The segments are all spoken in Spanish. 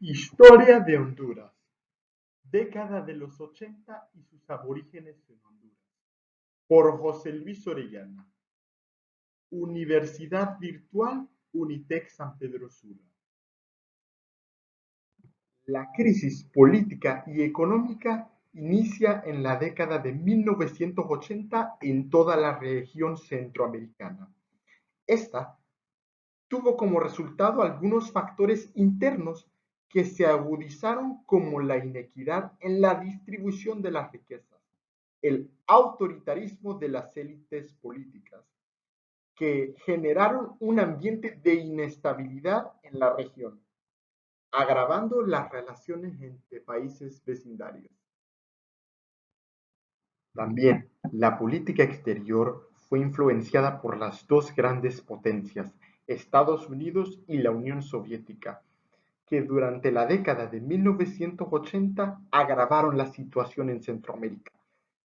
Historia de Honduras. Década de los 80 y sus aborígenes en Honduras. Por José Luis Orellana. Universidad Virtual Unitec San Pedro Sula. La crisis política y económica inicia en la década de 1980 en toda la región centroamericana. Esta tuvo como resultado algunos factores internos que se agudizaron, como la inequidad en la distribución de las riquezas, el autoritarismo de las élites políticas, que generaron un ambiente de inestabilidad en la región, agravando las relaciones entre países vecindarios. También la política exterior fue influenciada por las dos grandes potencias, Estados Unidos y la Unión Soviética, que durante la década de 1980 agravaron la situación en Centroamérica,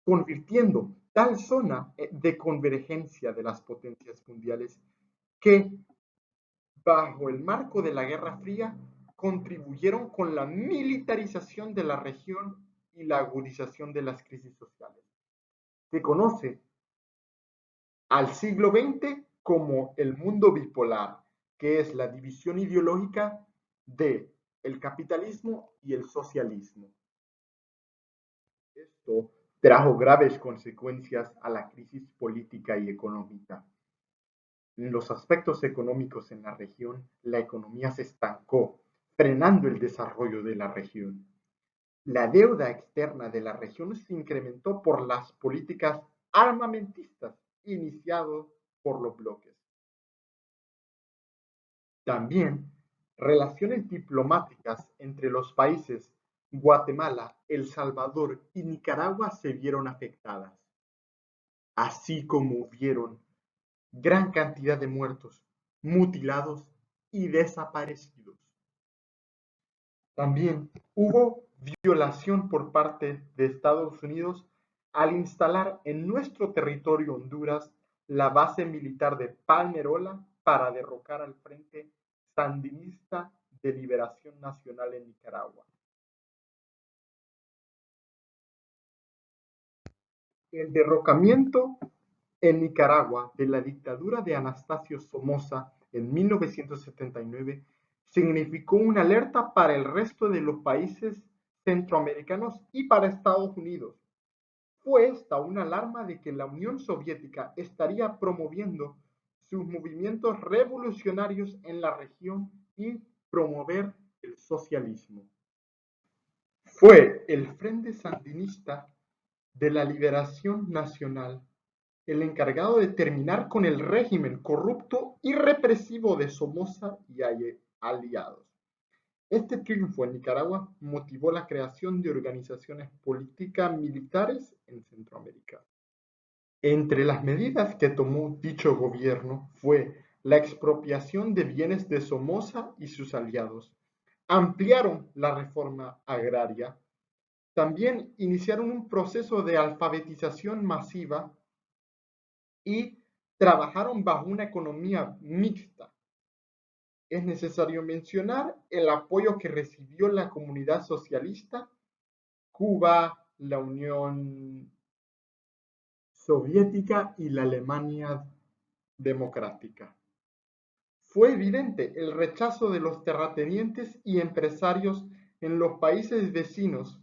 convirtiendo tal zona de convergencia de las potencias mundiales que, bajo el marco de la Guerra Fría, contribuyeron con la militarización de la región y la agudización de las crisis sociales. Se conoce al siglo XX como el mundo bipolar, que es la división ideológica de el capitalismo y el socialismo. Esto trajo graves consecuencias a la crisis política y económica. En los aspectos económicos en la región, la economía se estancó, frenando el desarrollo de la región. La deuda externa de la región se incrementó por las políticas armamentistas iniciadas por los bloques. También, relaciones diplomáticas entre los países Guatemala, El Salvador y Nicaragua se vieron afectadas, así como hubieron gran cantidad de muertos, mutilados y desaparecidos. También hubo violación por parte de Estados Unidos al instalar en nuestro territorio Honduras la base militar de Palmerola para derrocar al Frente Sandinista de Liberación Nacional en Nicaragua. El derrocamiento en Nicaragua de la dictadura de Anastasio Somoza en 1979 significó una alerta para el resto de los países centroamericanos y para Estados Unidos. Fue esta una alarma de que la Unión Soviética estaría promoviendo sus movimientos revolucionarios en la región y promover el socialismo. Fue el Frente Sandinista de la Liberación Nacional el encargado de terminar con el régimen corrupto y represivo de Somoza y aliados. Este triunfo en Nicaragua motivó la creación de organizaciones políticas militares en Centroamérica. Entre las medidas que tomó dicho gobierno fue la expropiación de bienes de Somoza y sus aliados. Ampliaron la reforma agraria. También iniciaron un proceso de alfabetización masiva y trabajaron bajo una economía mixta. Es necesario mencionar el apoyo que recibió la comunidad socialista, Cuba, la Unión Soviética y la Alemania democrática. Fue evidente el rechazo de los terratenientes y empresarios en los países vecinos,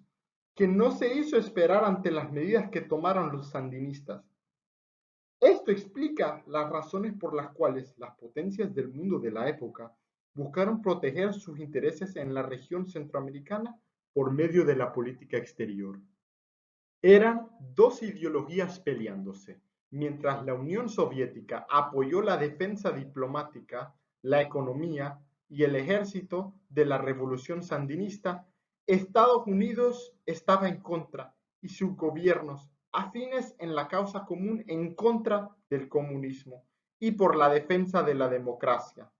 que no se hizo esperar ante las medidas que tomaron los sandinistas. Esto explica las razones por las cuales las potencias del mundo de la época buscaron proteger sus intereses en la región centroamericana por medio de la política exterior. Eran dos ideologías peleándose. Mientras la Unión Soviética apoyó la defensa diplomática, la economía y el ejército de la revolución sandinista, Estados Unidos estaba en contra y sus gobiernos afines en la causa común en contra del comunismo y por la defensa de la democracia.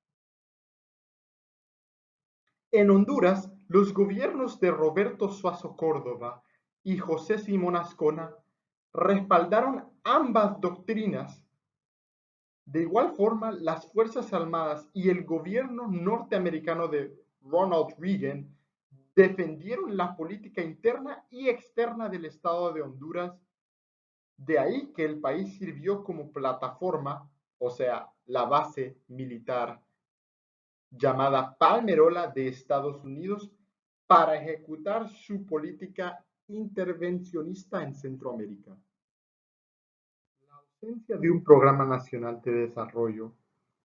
En Honduras, los gobiernos de Roberto Suazo Córdoba y José Simón Azcona respaldaron ambas doctrinas. De igual forma, las Fuerzas Armadas y el gobierno norteamericano de Ronald Reagan defendieron la política interna y externa del Estado de Honduras. De ahí que el país sirvió como plataforma, o sea, la base militar llamada Palmerola de Estados Unidos para ejecutar su política intervencionista en Centroamérica. La ausencia de un programa nacional de desarrollo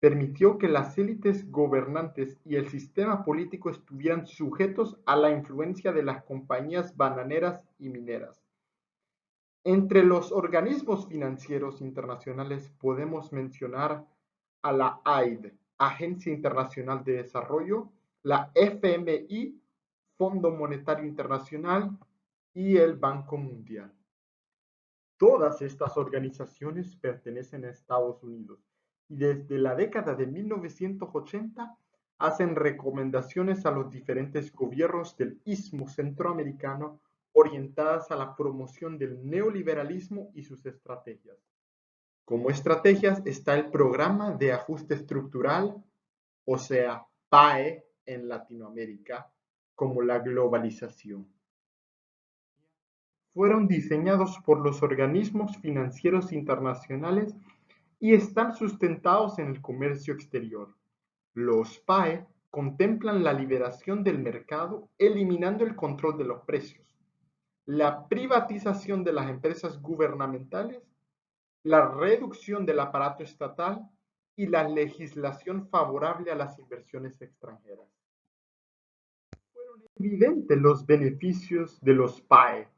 permitió que las élites gobernantes y el sistema político estuvieran sujetos a la influencia de las compañías bananeras y mineras. Entre los organismos financieros internacionales podemos mencionar a la AID, Agencia Internacional de Desarrollo, la FMI, Fondo Monetario Internacional y el Banco Mundial. Todas estas organizaciones pertenecen a Estados Unidos y desde la década de 1980 hacen recomendaciones a los diferentes gobiernos del Istmo Centroamericano orientadas a la promoción del neoliberalismo y sus estrategias. Como estrategias está el Programa de Ajuste Estructural, o sea, PAE en Latinoamérica, como la globalización. Fueron diseñados por los organismos financieros internacionales y están sustentados en el comercio exterior. Los PAE contemplan la liberación del mercado eliminando el control de los precios, la privatización de las empresas gubernamentales, la reducción del aparato estatal y la legislación favorable a las inversiones extranjeras. Fueron evidentes los beneficios de los PAE,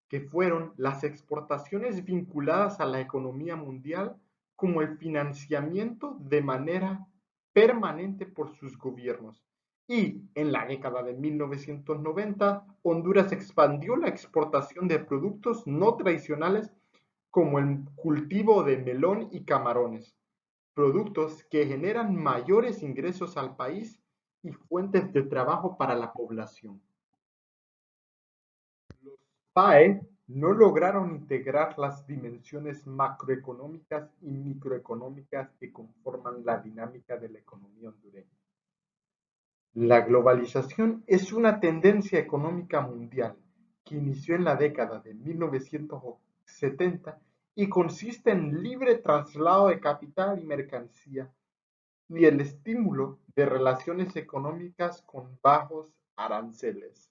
que fueron las exportaciones vinculadas a la economía mundial como el financiamiento de manera permanente por sus gobiernos. Y en la década de 1990, Honduras expandió la exportación de productos no tradicionales como el cultivo de melón y camarones, productos que generan mayores ingresos al país y fuentes de trabajo para la población. Los PAE no lograron integrar las dimensiones macroeconómicas y microeconómicas que conforman la dinámica de la economía hondureña. La globalización es una tendencia económica mundial que inició en la década de 1970 y consiste en libre traslado de capital y mercancía y el estímulo de relaciones económicas con bajos aranceles.